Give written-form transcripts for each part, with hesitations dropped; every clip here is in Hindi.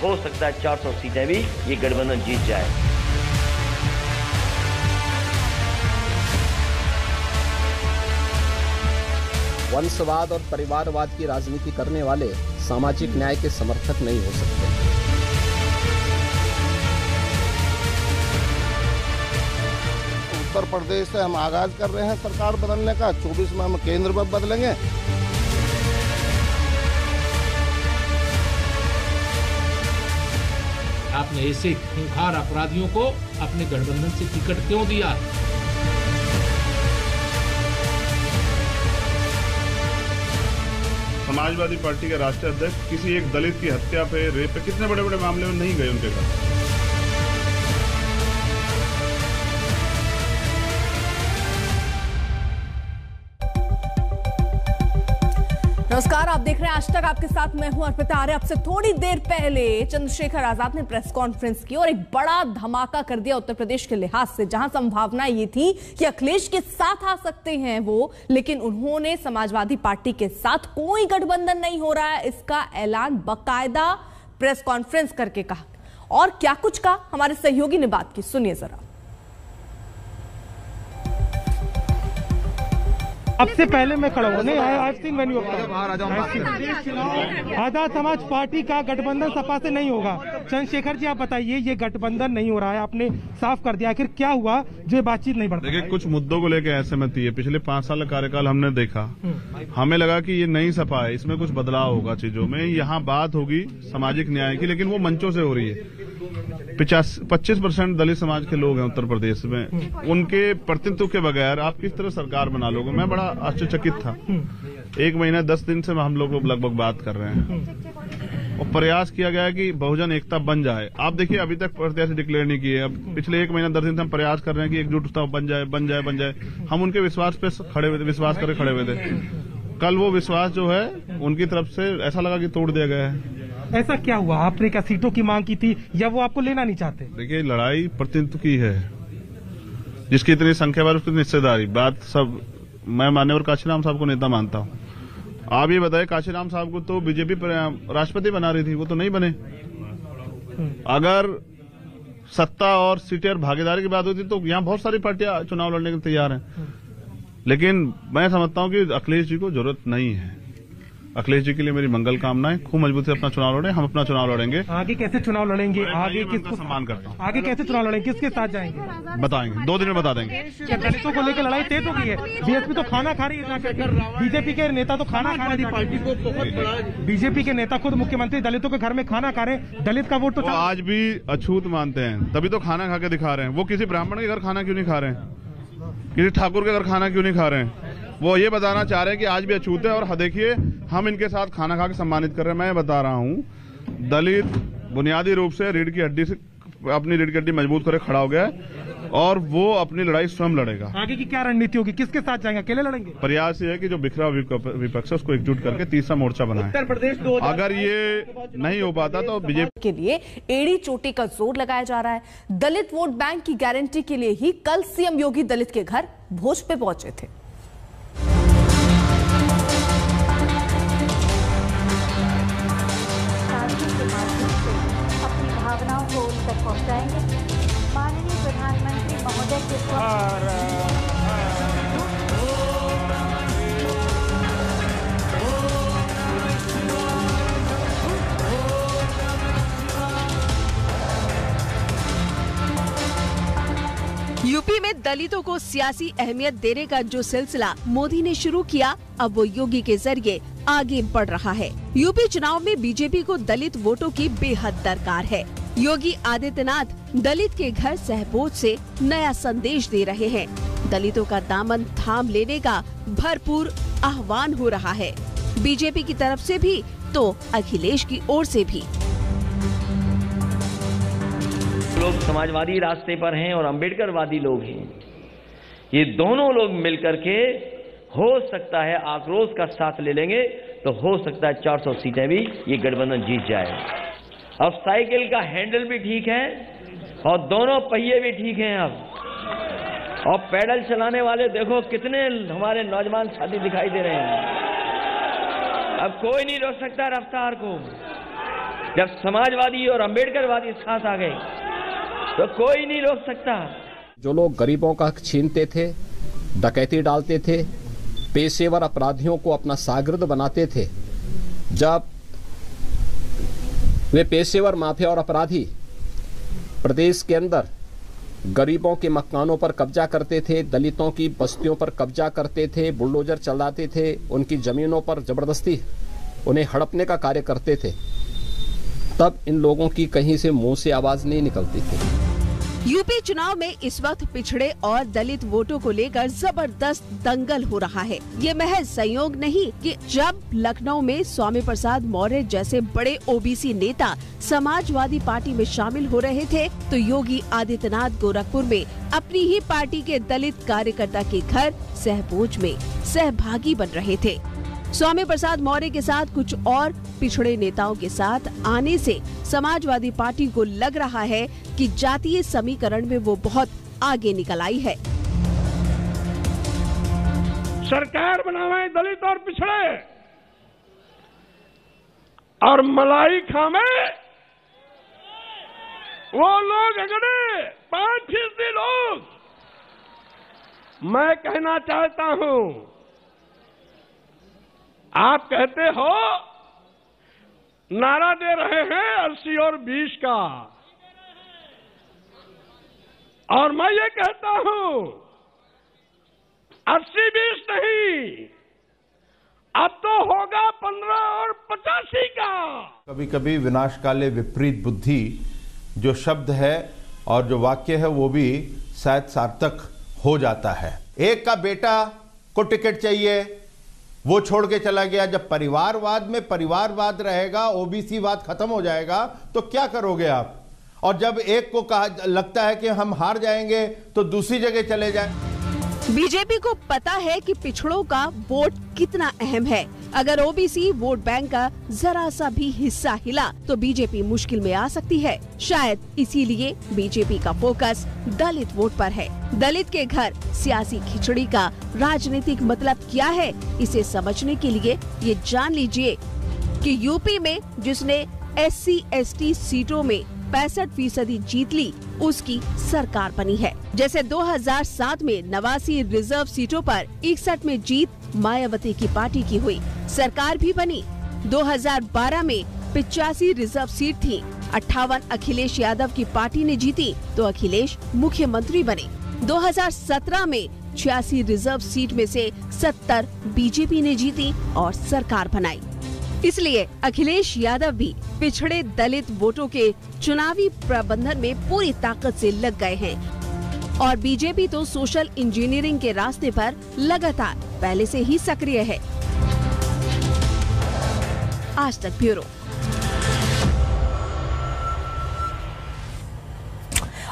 हो सकता है 400 सीटें भी ये गठबंधन जीत जाए। वंशवाद और परिवारवाद की राजनीति करने वाले सामाजिक न्याय के समर्थक नहीं हो सकते। उत्तर प्रदेश से हम आगाज कर रहे हैं सरकार बदलने का, 24 में हम केंद्र में बदलेंगे। आपने ऐसे खूंखार अपराधियों को अपने गठबंधन से टिकट क्यों दिया? समाजवादी पार्टी के राष्ट्रीय अध्यक्ष किसी एक दलित की हत्या पे, रेप पे, कितने बड़े बड़े मामले में नहीं गए उनके घर। नमस्कार, आप देख रहे हैं आज तक, आपके साथ मैं हूं अर्पिता आर्य। अब से थोड़ी देर पहले चंद्रशेखर आजाद ने प्रेस कॉन्फ्रेंस की और एक बड़ा धमाका कर दिया उत्तर प्रदेश के लिहाज से, जहां संभावना ये थी कि अखिलेश के साथ आ सकते हैं वो, लेकिन उन्होंने समाजवादी पार्टी के साथ कोई गठबंधन नहीं हो रहा है इसका ऐलान बाकायदा प्रेस कॉन्फ्रेंस करके कहा। और क्या कुछ कहा, हमारे सहयोगी ने बात की, सुनिए जरा। अब से पहले मैं खड़ा हूँ, नहीं आजाद समाज पार्टी का गठबंधन सपा से नहीं होगा। चंद्रशेखर जी, आप बताइए, ये गठबंधन नहीं हो रहा है, आपने साफ कर दिया, आखिर क्या हुआ जो बातचीत नहीं बढ़ती? देखिए, कुछ मुद्दों को लेकर असहमति है। पिछले 5 साल का कार्यकाल हमने देखा, हमें लगा कि ये नई सपा है, इसमें कुछ बदलाव होगा चीजों में, यहाँ बात होगी सामाजिक न्याय की, लेकिन वो मंचों से हो रही है। 25% दलित समाज के लोग हैं उत्तर प्रदेश में, उनके प्रतिनिधित्व के बगैर आप किस तरह सरकार बना लोगे? मैं बड़ा आश्चर्यचकित था। 1 महीना 10 दिन से हम लोग लगभग बात कर रहे हैं और प्रयास किया गया कि बहुजन एकता बन जाए। आप देखिए, अभी तक प्रत्याशी डिक्लेयर नहीं किए। अब पिछले 1 महीना 10 दिन से हम प्रयास कर रहे हैं कि एकजुटता बन जाए, बन जाए, बन जाए। हम उनके विश्वास पे खड़े हुए थे, विश्वास करके खड़े हुए थे। कल वो विश्वास जो है उनकी तरफ से ऐसा लगा कि तोड़ दिया गया है। ऐसा क्या हुआ? आपने क्या सीटों की मांग की थी या वो आपको लेना नहीं चाहते? देखिए, लड़ाई प्रतिनिधित्व की है, जिसकी इतनी संख्या बार उसकी हिस्सेदारी बात सब। मैं मान्यवर काशीराम साहब को नेता मानता हूँ। आप ये बताए, काशीराम साहब को तो बीजेपी राष्ट्रपति बना रही थी, वो तो नहीं बने। अगर सत्ता और सीटें और भागीदारी की बात होती तो यहाँ बहुत सारी पार्टियां चुनाव लड़ने के तैयार हैं, लेकिन मैं समझता हूँ कि अखिलेश जी को जरूरत नहीं है। अखिलेश जी के लिए मेरी मंगल कामनाएं, खूब मजबूती से अपना चुनाव लड़ें, हम अपना चुनाव लड़ेंगे। आगे कैसे चुनाव लड़ेंगे? आगे किसको सम्मान करता हूँ? आगे कैसे चुनाव लड़ेंगे? किसके साथ जाएंगे? बताएंगे, 2 दिन में बता देंगे। क्या दलितों को लेकर लड़ाई तेज हो गई है? बीएसपी तो खाना खा रही है, बीजेपी के नेता तो खाना खा रहे हैं, पार्टी को बहुत बड़ा। बीजेपी के नेता खुद मुख्यमंत्री दलितों के घर में खाना खा रहे हैं, दलित का वोट तो आज भी अछूत मानते हैं, तभी तो खाना खा के दिखा रहे हैं। वो किसी ब्राह्मण के घर खाना क्यों नहीं खा रहे हैं? किसी ठाकुर के घर खाना क्यों नहीं खा रहे हैं? वो ये बताना चाह रहे हैं कि आज भी अछूत है। और देखिए, हम इनके साथ खाना खा के सम्मानित कर रहे हैं। मैं बता रहा हूँ, दलित बुनियादी रूप से रीढ़ की हड्डी से अपनी रीढ़ की हड्डी मजबूत करके खड़ा हो गया है और वो अपनी लड़ाई स्वयं लड़ेगा। आगे की क्या रणनीति होगी? किसके साथ जाएंगे? अकेले लड़ेंगे? प्रयास ये है कि जो बिखरा विपक्ष है उसको एकजुट करके तीसरा मोर्चा बनाए। उत्तर प्रदेश अगर ये नहीं हो पाता तो बीजेपी के लिए एड़ी चोटी का जोर लगाया जा रहा है। दलित वोट बैंक की गारंटी के लिए ही कल सीएम योगी दलित के घर भोज पे पहुंचे थे। भावनाओं को उन तक पहुंचाएंगे। माननीय प्रधानमंत्री महोदय के यूपी में दलितों को सियासी अहमियत देने का जो सिलसिला मोदी ने शुरू किया, अब वो योगी के जरिए आगे बढ़ रहा है। यूपी चुनाव में बीजेपी को दलित वोटों की बेहद दरकार है। योगी आदित्यनाथ दलित के घर सहभोज से नया संदेश दे रहे हैं। दलितों का दामन थाम लेने का भरपूर आह्वान हो रहा है, बीजेपी की तरफ से भी तो अखिलेश की ओर से भी। लोग समाजवादी रास्ते पर हैं और अंबेडकरवादी लोग हैं। ये दोनों लोग मिलकर के हो सकता है आक्रोश का साथ ले लेंगे तो हो सकता है 400 सीटें भी ये गठबंधन जीत जाए। अब साइकिल का हैंडल भी ठीक है और दोनों पहिए भी ठीक हैं। अब और पैडल चलाने वाले देखो कितने हमारे नौजवान साथी दिखाई दे रहे हैं। अब कोई नहीं रोक सकता रफ्तार को। जब समाजवादी और अंबेडकरवादी साथ आ गए तो कोई नहीं रोक सकता। जो लोग गरीबों का हक छीनते थे, डकैती डालते थे, पेशेवर अपराधियों को अपना शागिर्द बनाते थे, जब वे पेशेवर माफिया और अपराधी प्रदेश के अंदर गरीबों के मकानों पर कब्जा करते थे, दलितों की बस्तियों पर कब्जा करते थे, बुलडोजर चलाते थे, उनकी जमीनों पर जबरदस्ती उन्हें हड़पने का कार्य करते थे, तब इन लोगों की कहीं से मुंह से आवाज नहीं निकलती थी। यूपी चुनाव में इस वक्त पिछड़े और दलित वोटों को लेकर जबरदस्त दंगल हो रहा है। ये महज संयोग नहीं कि जब लखनऊ में स्वामी प्रसाद मौर्य जैसे बड़े ओबीसी नेता समाजवादी पार्टी में शामिल हो रहे थे, तो योगी आदित्यनाथ गोरखपुर में अपनी ही पार्टी के दलित कार्यकर्ता के घर सहभोज में सहभागी बन रहे थे। स्वामी प्रसाद मौर्य के साथ कुछ और पिछड़े नेताओं के साथ आने से समाजवादी पार्टी को लग रहा है कि जातीय समीकरण में वो बहुत आगे निकल आई है। सरकार बनावे दलित और पिछड़े और मलाई खावे वो लोग अगड़े 5% लोग। मैं कहना चाहता हूं, आप कहते हो नारा दे रहे हैं 80 और 20 का, और मैं ये कहता हूं 80-20 नहीं, अब तो होगा 15 और 85 का। कभी कभी विनाशकाले विपरीत बुद्धि जो शब्द है और जो वाक्य है वो भी शायद सार्थक हो जाता है। एक का बेटा को टिकट चाहिए, वो छोड़ के चला गया। जब परिवारवाद में परिवारवाद रहेगा, ओबीसी वाद खत्म हो जाएगा, तो क्या करोगे आप? और जब एक को कहा लगता है कि हम हार जाएंगे तो दूसरी जगह चले जाएं। बीजेपी को पता है कि पिछड़ों का वोट कितना अहम है। अगर ओबीसी वोट बैंक का जरा सा भी हिस्सा हिला तो बीजेपी मुश्किल में आ सकती है। शायद इसीलिए बीजेपी का फोकस दलित वोट पर है। दलित के घर सियासी खिचड़ी का राजनीतिक मतलब क्या है, इसे समझने के लिए ये जान लीजिए कि यूपी में जिसने SC/ST सीटों में 65% जीत ली, उसकी सरकार बनी है। जैसे 2007 में 89 रिजर्व सीटों पर 61 में जीत मायावती की पार्टी की हुई, सरकार भी बनी। 2012 में 85 रिजर्व सीट थी, 58 अखिलेश यादव की पार्टी ने जीती तो अखिलेश मुख्यमंत्री बने। 2017 में 86 रिजर्व सीट में से 70 बीजेपी ने जीती और सरकार बनाई। इसलिए अखिलेश यादव भी पिछड़े दलित वोटों के चुनावी प्रबंधन में पूरी ताकत से लग गए हैं और बीजेपी तो सोशल इंजीनियरिंग के रास्ते पर लगातार पहले से ही सक्रिय है। आज तक ब्यूरो।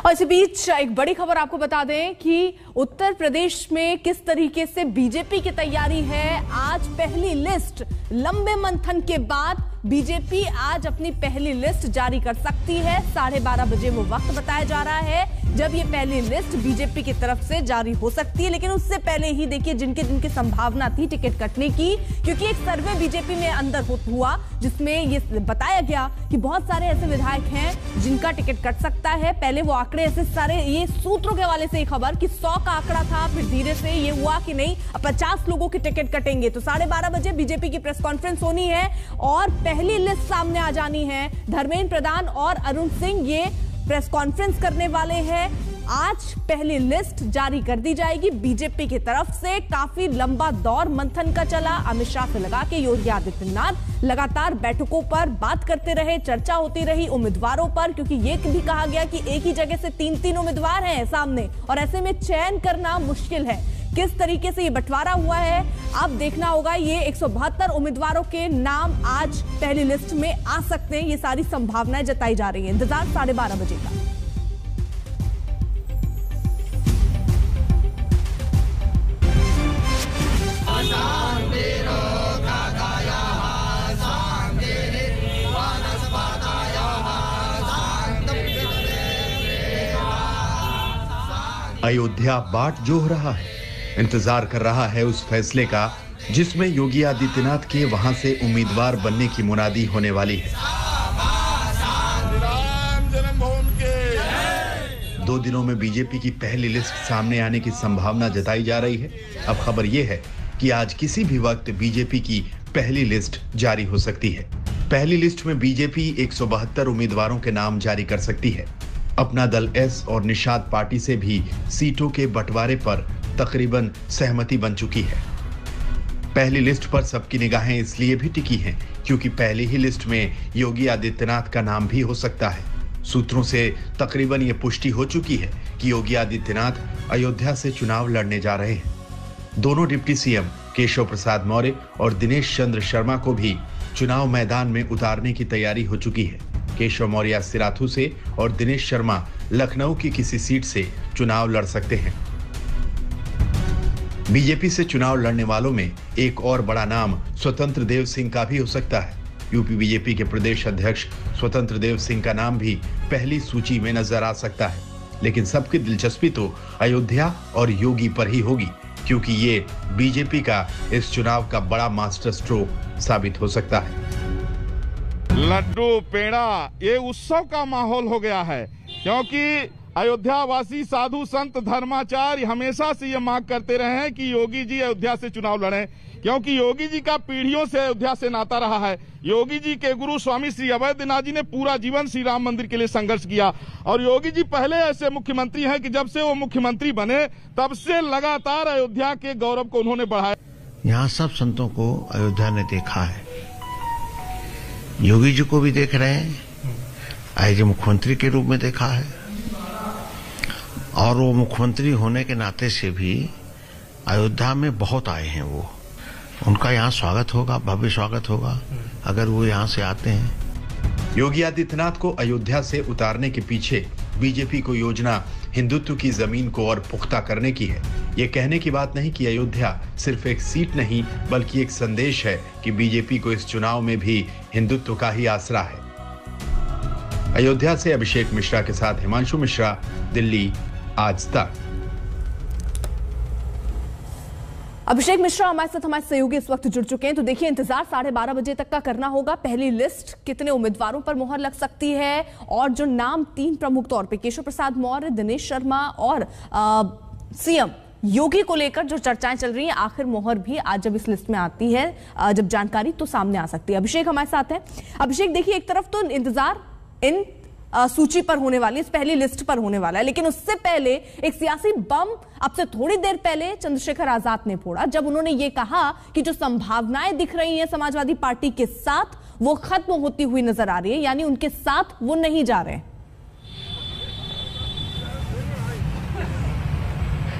और इसी बीच एक बड़ी खबर आपको बता दें कि उत्तर प्रदेश में किस तरीके से बीजेपी की तैयारी है। आज पहली लिस्ट, लंबे मंथन के बाद बीजेपी आज अपनी पहली लिस्ट जारी कर सकती है। 12:30 बजे वो वक्त बताया जा रहा है जब ये पहली लिस्ट बीजेपी की तरफ से जारी हो सकती है। लेकिन उससे पहले ही देखिए जिनकी संभावना थी टिकट कटने की, क्योंकि एक सर्वे बीजेपी में अंदर हुआ जिसमें ये बताया गया कि बहुत सारे ऐसे विधायक हैं जिनका टिकट कट सकता है। पहले वो आंकड़े ऐसे सारे, ये सूत्रों के हवाले से खबर कि 100 का आंकड़ा था, फिर धीरे से ये हुआ कि नहीं 50 लोगों के टिकट कटेंगे। तो 12:30 बजे बीजेपी की प्रेस कॉन्फ्रेंस होनी है और पहली लिस्ट सामने आ जानी है। धर्मेंद्र प्रधान और अरुण सिंह ये प्रेस कॉन्फ्रेंस करने वाले हैं। आज पहली लिस्ट जारी कर दी जाएगी बीजेपी की तरफ से। काफी लंबा दौर मंथन का चला, अमित शाह से लगा के योगी आदित्यनाथ लगातार बैठकों पर बात करते रहे, चर्चा होती रही उम्मीदवारों पर, क्योंकि ये भी कहा गया कि एक ही जगह से 3 उम्मीदवार हैं सामने और ऐसे में चयन करना मुश्किल है। किस तरीके से ये बंटवारा हुआ है अब देखना होगा। ये 172 उम्मीदवारों के नाम आज पहली लिस्ट में आ सकते हैं, ये सारी संभावनाएं जताई जा रही है। इंतजार 12:30 बजे का। अयोध्या बाट जोह रहा है, इंतजार कर रहा है उस फैसले का जिसमें योगी आदित्यनाथ के वहां से उम्मीदवार बनने की मुनादी होने वाली है। 2 दिनों में बीजेपी की पहली लिस्ट सामने आने की संभावना जताई जा रही है। अब खबर यह है कि आज किसी भी वक्त बीजेपी की पहली लिस्ट जारी हो सकती है। पहली लिस्ट में बीजेपी 172 उम्मीदवारों के नाम जारी कर सकती है। अपना दल एस और निषाद पार्टी से भी सीटों के बंटवारे पर तकरीबन सहमति बन चुकी है। पहली लिस्ट पर सबकी निगाहें इसलिए भी टिकी हैं क्योंकि पहली ही लिस्ट में योगी आदित्यनाथ का नाम भी हो सकता है। सूत्रों से तकरीबन ये पुष्टि हो चुकी है कि योगी आदित्यनाथ अयोध्या से चुनाव लड़ने जा रहे हैं। दोनों डिप्टी सीएम केशव प्रसाद मौर्य और दिनेश चंद्र शर्मा को भी चुनाव मैदान में उतारने की तैयारी हो चुकी है। केशव मौर्य सिराथू से और दिनेश शर्मा लखनऊ की किसी सीट से चुनाव लड़ सकते हैं। बीजेपी से चुनाव लड़ने वालों में एक और बड़ा नाम स्वतंत्र देव सिंह का भी हो सकता है। यूपी बीजेपी के प्रदेश अध्यक्ष स्वतंत्र देव सिंह का नाम भी पहली सूची में नजर आ सकता है। लेकिन सबकी दिलचस्पी तो अयोध्या और योगी पर ही होगी क्योंकि ये बीजेपी का इस चुनाव का बड़ा मास्टर स्ट्रोक साबित हो सकता है। लड्डू पेड़ा ये उत्सव का माहौल हो गया है क्योंकि अयोध्या वासी साधु संत धर्माचार्य हमेशा से ये मांग करते रहे हैं कि योगी जी अयोध्या से चुनाव लड़ें क्योंकि योगी जी का पीढ़ियों से अयोध्या से नाता रहा है। योगी जी के गुरु स्वामी श्री अवैधनाथ जी ने पूरा जीवन श्री राम मंदिर के लिए संघर्ष किया और योगी जी पहले ऐसे मुख्यमंत्री हैं कि जब से वो मुख्यमंत्री बने तब से लगातार अयोध्या के गौरव को उन्होंने बढ़ाया। यहाँ सब संतों को अयोध्या ने देखा है, योगी जी को भी देख रहे हैं, एज मुख्यमंत्री के रूप में देखा है और वो मुख्यमंत्री होने के नाते से भी अयोध्या में बहुत आए हैं। वो उनका यहाँ स्वागत होगा, भव्य स्वागत होगा अगर वो यहाँ से आते हैं। योगी आदित्यनाथ को अयोध्या से उतारने के पीछे बीजेपी को योजना हिंदुत्व की जमीन को और पुख्ता करने की है। ये कहने की बात नहीं कि अयोध्या सिर्फ एक सीट नहीं बल्कि एक संदेश है कि बीजेपी को इस चुनाव में भी हिंदुत्व का ही आसरा है। अयोध्या से अभिषेक मिश्रा के साथ हिमांशु मिश्रा, दिल्ली, आज तक। अभिषेक मिश्रा हमारे साथ हमारे सहयोगी इस वक्त जुड़ चुके हैं। तो देखिए, इंतजार 12:30 बजे तक का करना होगा। पहली लिस्ट कितने उम्मीदवारों पर मोहर लग सकती है और जो नाम 3 प्रमुख तौर पे केशव प्रसाद मौर्य, दिनेश शर्मा और सीएम योगी को लेकर जो चर्चाएं चल रही हैं, आखिर मोहर भी आज जब इस लिस्ट में आती है, जब जानकारी तो सामने आ सकती है। अभिषेक हमारे साथ है। अभिषेक, देखिए, एक तरफ तो इंतजार इन सूची पर होने वाली, इस पहली लिस्ट पर होने वाला है, लेकिन उससे पहले एक सियासी बम अब से थोड़ी देर पहले चंद्रशेखर आजाद ने फोड़ा जब उन्होंने ये कहा कि जो संभावनाएं दिख रही हैं समाजवादी पार्टी के साथ वो खत्म होती हुई नजर आ रही है, यानी उनके साथ वो नहीं जा रहे हैं।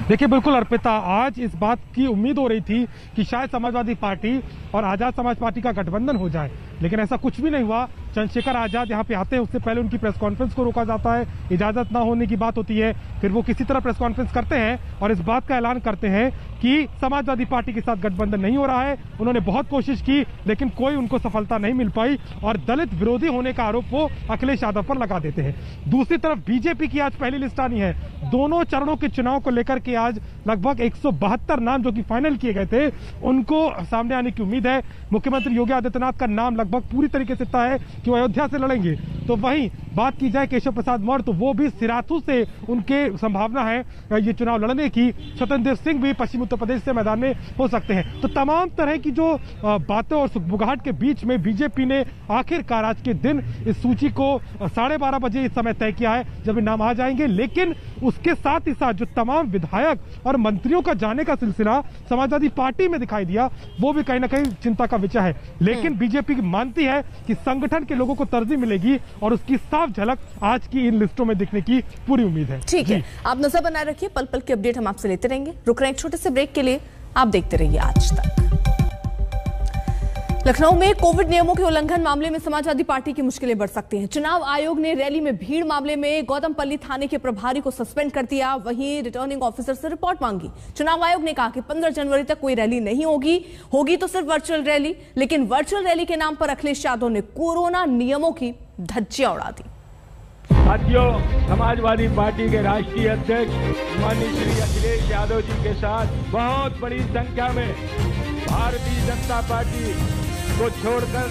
देखिए, बिल्कुल अर्पिता, आज इस बात की उम्मीद हो रही थी कि शायद समाजवादी पार्टी और आजाद समाज पार्टी का गठबंधन हो जाए, लेकिन ऐसा कुछ भी नहीं हुआ। चंद्रशेखर आजाद यहाँ पे आते हैं, उससे पहले उनकी प्रेस कॉन्फ्रेंस को रोका जाता है, इजाजत ना होने की बात होती है, फिर वो किसी तरह प्रेस कॉन्फ्रेंस करते हैं और इस बात का ऐलान करते हैं कि समाजवादी पार्टी के साथ गठबंधन नहीं हो रहा है। उन्होंने बहुत कोशिश की लेकिन कोई उनको सफलता नहीं मिल पाई और दलित विरोधी होने का आरोप वो अखिलेश यादव पर लगा देते हैं। दूसरी तरफ बीजेपी की आज पहली लिस्ट आनी है। दोनों चरणों के चुनाव को लेकर के आज लगभग 172 नाम जो कि फाइनल किए गए थे उनको सामने आने की उम्मीद है। मुख्यमंत्री योगी आदित्यनाथ का नाम लगभग पूरी तरीके से तय है कि वो अयोध्या से लड़ेंगे। तो वहीं बात की जाए केशव प्रसाद मौर्य, तो वो भी सिराथू से उनके संभावना है ये चुनाव लड़ने की। स्वतंत्र देव सिंह भी पश्चिम उत्तर प्रदेश से मैदान में हो सकते हैं। तो तमाम तरह की जो बातें और सुगबुगाहट के बीच में बीजेपी ने आखिरकार आज के दिन इस सूची को 12:30 बजे इस समय तय किया है जब नाम आ जाएंगे। लेकिन उसके साथ ही साथ जो तमाम विधायक और मंत्रियों का जाने का सिलसिला समाजवादी पार्टी में दिखाई दिया, वो भी कहीं ना कहीं चिंता का विषय है। लेकिन बीजेपी मानती है कि संगठन के लोगों को तरजीह मिलेगी और उसकी साफ झलक आज की इन लिस्टों में दिखने की पूरी उम्मीद है। ठीक है, आप नजर बनाए रखिए, पल पल की अपडेट हम आपसे लेते रहेंगे। रुक रहे हैं एक छोटे से ब्रेक के लिए, आप देखते रहिए आज तक। लखनऊ में कोविड नियमों के उल्लंघन मामले में समाजवादी पार्टी की मुश्किलें बढ़ सकती हैं। चुनाव आयोग ने रैली में भीड़ मामले में गौतमपल्ली थाने के प्रभारी को सस्पेंड कर दिया, वहीं रिटर्निंग ऑफिसर से रिपोर्ट मांगी। चुनाव आयोग ने कहा कि 15 जनवरी तक कोई रैली नहीं होगी तो सिर्फ वर्चुअल रैली। लेकिन वर्चुअल रैली के नाम पर अखिलेश यादव ने कोरोना नियमों की धज्जियां उड़ा दी। साथियों, समाजवादी पार्टी के राष्ट्रीय अध्यक्ष माननीय श्री अखिलेश यादव जी के साथ बहुत बड़ी संख्या में भारतीय जनता पार्टी को छोड़कर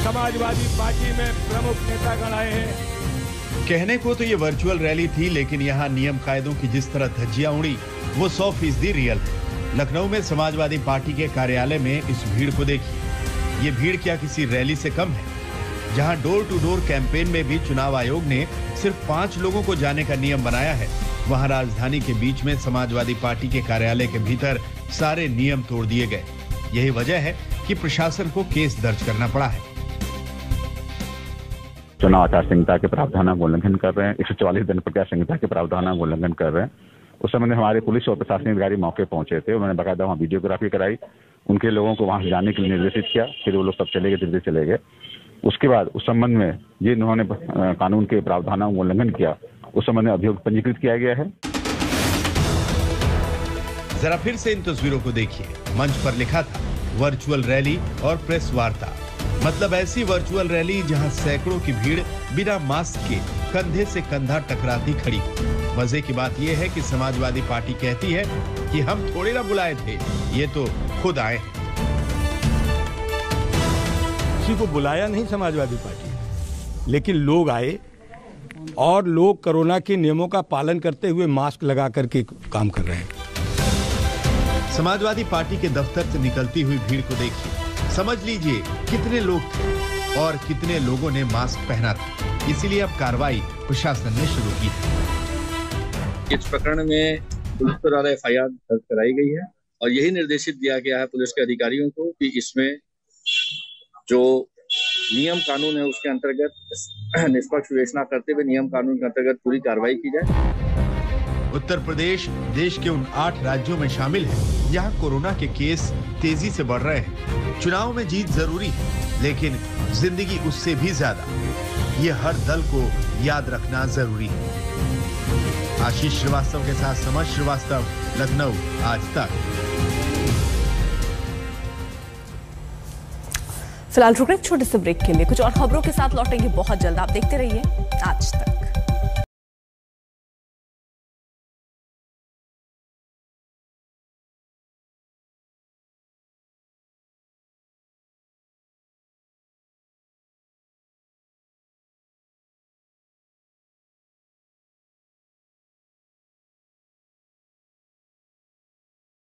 समाजवादी पार्टी में प्रमुख नेतागण आए हैं। कहने को तो ये वर्चुअल रैली थी, लेकिन यहाँ नियम कायदों की जिस तरह धज्जियां उड़ी वो 100% रियल है। लखनऊ में समाजवादी पार्टी के कार्यालय में इस भीड़ को देखिए। ये भीड़ क्या किसी रैली से कम है? जहां डोर टू डोर कैंपेन में भी चुनाव आयोग ने सिर्फ 5 लोगों को जाने का नियम बनाया है, वहां राजधानी के बीच में समाजवादी पार्टी के कार्यालय के भीतर सारे नियम तोड़ दिए गए। यही वजह है कि प्रशासन को केस दर्ज करना पड़ा है। चुनाव आचार संहिता के प्रावधानों का उल्लंघन कर रहे हैं, 144 दिन प्रक्रिया संहिता के प्रावधानों का उल्लंघन कर रहे हैं। उस समय हमारे पुलिस और प्रशासनिक अधिकारी मौके पहुंचे थे, उन्होंने बाकायदा वहाँ वीडियोग्राफी कराई, उनके लोगों को वहां से जाने के लिए निर्देशित किया, फिर वो लोग सब चले गए, धीरे चले गए। उसके बाद उस संबंध में ये इन्होंने कानून के प्रावधानों का उल्लंघन किया, उस संबंध में अभियोग पंजीकृत किया गया है। जरा फिर से इन तस्वीरों को देखिए। मंच पर लिखा था वर्चुअल रैली और प्रेस वार्ता, मतलब ऐसी वर्चुअल रैली जहां सैकड़ों की भीड़ बिना मास्क के कंधे से कंधा टकराती खड़ी। मजे की बात यह है कि समाजवादी पार्टी कहती है कि हम थोड़े ना बुलाए थे, ये तो खुद आए हैं। किसी को बुलाया नहीं समाजवादी पार्टी, लेकिन लोग आए और लोग कोरोना के नियमों का पालन करते हुए मास्क लगा करके काम कर रहे हैं। समाजवादी पार्टी के दफ्तर से निकलती हुई भीड़ को देखिए, समझ लीजिए कितने लोग थे और कितने लोगों ने मास्क पहना था। इसीलिए अब कार्रवाई प्रशासन ने शुरू की है। इस प्रकरण में पुलिस द्वारा FIR दर्ज कराई गई है और यही निर्देशित दिया गया है पुलिस के अधिकारियों को कि इसमें जो नियम कानून है उसके अंतर्गत निष्पक्ष विवेचना करते हुए नियम कानून के अंतर्गत पूरी कार्रवाई की जाए। उत्तर प्रदेश देश के उन 8 राज्यों में शामिल है जहां कोरोना के केस तेजी से बढ़ रहे हैं। चुनाव में जीत जरूरी है, लेकिन जिंदगी उससे भी ज्यादा। ये हर दल को याद रखना जरूरी है। आशीष श्रीवास्तव के साथ समझ श्रीवास्तव, लखनऊ, आज तक। फिलहाल रुक रहे छोटे से ब्रेक के लिए, कुछ और खबरों के साथ लौटेंगे बहुत जल्द। आप देखते रहिए आज तक।